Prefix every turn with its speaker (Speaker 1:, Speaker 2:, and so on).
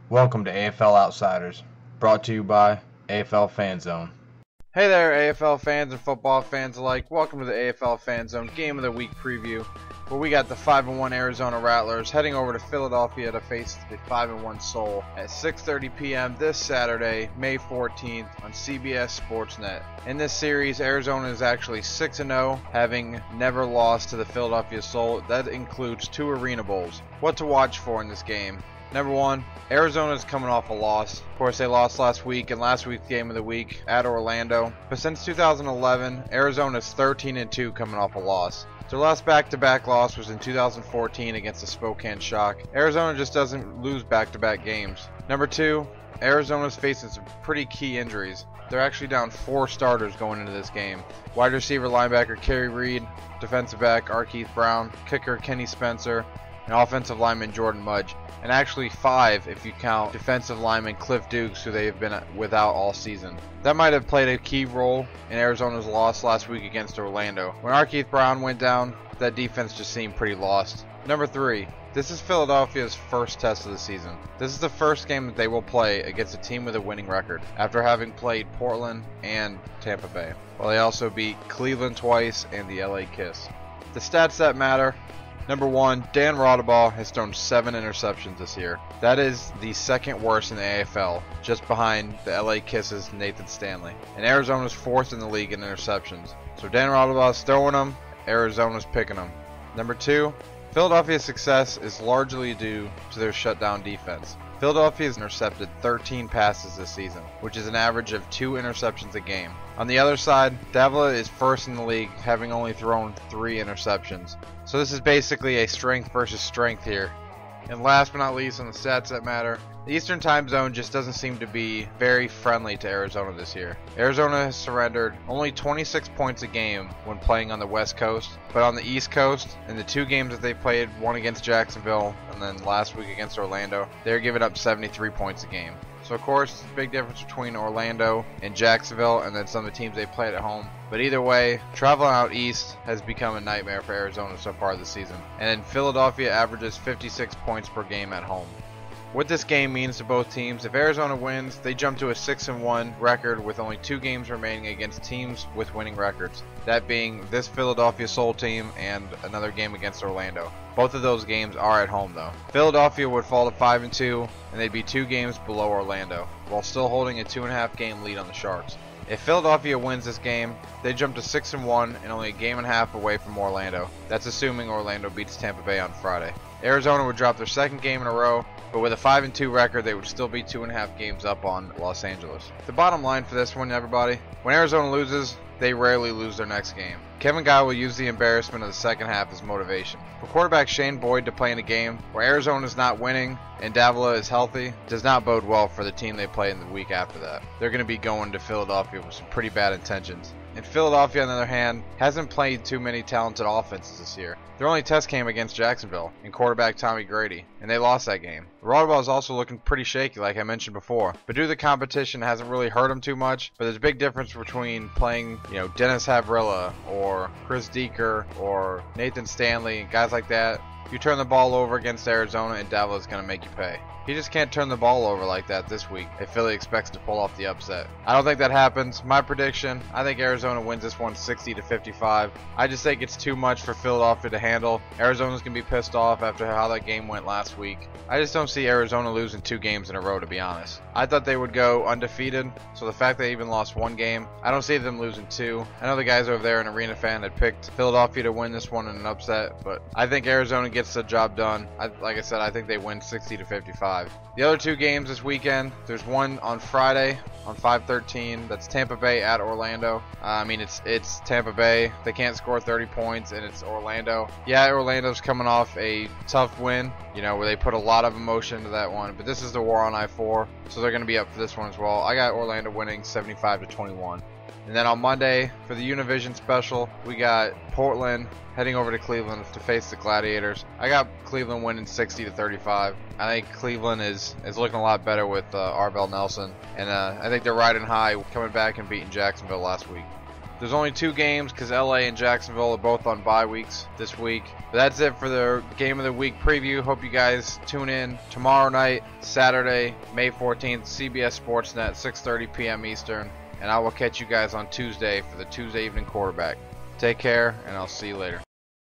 Speaker 1: Welcome to AFL Outsiders, brought to you by AFL FanZone.
Speaker 2: Hey there, AFL fans and football fans alike. Welcome to the AFL FanZone Game of the Week preview, where we got the 5-1 Arizona Rattlers heading over to Philadelphia to face the 5-1 Soul at 6:30 p.m. this Saturday, May 14th on CBS Sports Net. In this series, Arizona is actually 6-0, having never lost to the Philadelphia Soul. That includes 2 Arena Bowls. What to watch for in this game? Number 1, Arizona is coming off a loss. Of course, they lost last week in last week's game of the week at Orlando. But since 2011, Arizona is 13-2 coming off a loss. Their last back-to-back loss was in 2014 against the Spokane Shock. Arizona just doesn't lose back-to-back games. Number 2, Arizona is facing some pretty key injuries. They're actually down 4 starters going into this game. Wide receiver linebacker Kerry Reed, defensive back Keith Brown, kicker Kenny Spencer, and offensive lineman Jordan Mudge. And actually 5 if you count defensive lineman Cliff Dukes, who they have been without all season. That might have played a key role in Arizona's loss last week against Orlando. When Keith Brown went down, that defense just seemed pretty lost. Number 3, this is Philadelphia's first test of the season. This is the first game that they will play against a team with a winning record, after having played Portland and Tampa Bay. Well, they also beat Cleveland twice and the LA Kiss. The stats that matter: Number 1, Dan Rattlers has thrown 7 interceptions this year. That is the second worst in the AFL, just behind the LA Kisses' Nathan Stanley. And Arizona's 4th in the league in interceptions. So Dan Rattlers throwing them, Arizona's picking them. Number 2, Philadelphia's success is largely due to their shutdown defense. Philadelphia has intercepted 13 passes this season, which is an average of 2 interceptions a game. On the other side, Davila is 1st in the league, having only thrown 3 interceptions. So this is basically a strength versus strength here. And last but not least, on the stats that matter, the Eastern Time Zone just doesn't seem to be very friendly to Arizona this year. Arizona has surrendered only 26 points a game when playing on the West Coast, but on the East Coast, in the 2 games that they played, one against Jacksonville and then last week against Orlando, they're giving up 73 points a game. So of course, it's a big difference between Orlando and Jacksonville and then some of the teams they played at home. But either way, traveling out east has become a nightmare for Arizona so far this season. And then Philadelphia averages 56 points per game at home. What this game means to both teams: if Arizona wins, they jump to a 6-1 record with only 2 games remaining against teams with winning records. That being this Philadelphia Soul team and another game against Orlando. Both of those games are at home though. Philadelphia would fall to 5-2 and they'd be 2 games below Orlando, while still holding a 2.5 game lead on the Sharks. If Philadelphia wins this game, they jump to 6-1 and only a game and a half away from Orlando. That's assuming Orlando beats Tampa Bay on Friday. Arizona would drop their 2nd game in a row, but with a 5-2 record, they would still be 2.5 games up on Los Angeles. The bottom line for this one, everybody: when Arizona loses, they rarely lose their next game. Kevin Guy will use the embarrassment of the second half as motivation. For quarterback Shane Boyd to play in a game where Arizona is not winning and Davila is healthy does not bode well for the team they play in the week after that. They're going to be going to Philadelphia with some pretty bad intentions. And Philadelphia, on the other hand, hasn't played too many talented offenses this year. Their only test came against Jacksonville and quarterback Tommy Grady, and they lost that game. Rattlers is also looking pretty shaky, like I mentioned before, but due to the competition, hasn't really hurt him too much. But there's a big difference between playing, Dennis Havrilla or Chris Deeker or Nathan Stanley, guys like that. You turn the ball over against Arizona and Davila is going to make you pay. He just can't turn the ball over like that this week if Philly expects to pull off the upset. I don't think that happens. My prediction: I think Arizona wins this one 60-55. I just think it's too much for Philadelphia to handle. Arizona's going to be pissed off after how that game went last week. I just don't see Arizona losing 2 games in a row, to be honest. I thought they would go undefeated, so the fact they even lost 1 game, I don't see them losing 2. I know the guys over there in Arena Fan had picked Philadelphia to win this one in an upset, but I think Arizona gets the job done. Like I said, I think they win 60-55. The other 2 games this weekend, there's one on Friday on 5/13. That's Tampa Bay at Orlando. It's Tampa Bay. They can't score 30 points, and it's Orlando. Yeah, Orlando's coming off a tough win, where they put a lot of emotion into that one. But this is the war on I-4, so they're going to be up for this one as well. I got Orlando winning 75-21. And then on Monday, for the Univision special, we got Portland heading over to Cleveland to face the Gladiators. I got Cleveland winning 60-35. I think Cleveland is looking a lot better with Arbel Nelson. And I think they're riding high, coming back and beating Jacksonville last week. There's only 2 games because LA and Jacksonville are both on bye weeks this week. But that's it for the Game of the Week preview. Hope you guys tune in tomorrow night, Saturday, May 14th, CBS Sports Net, 6:30 p.m. Eastern. And I will catch you guys on Tuesday for the Tuesday evening quarterback. Take care, and I'll see you later.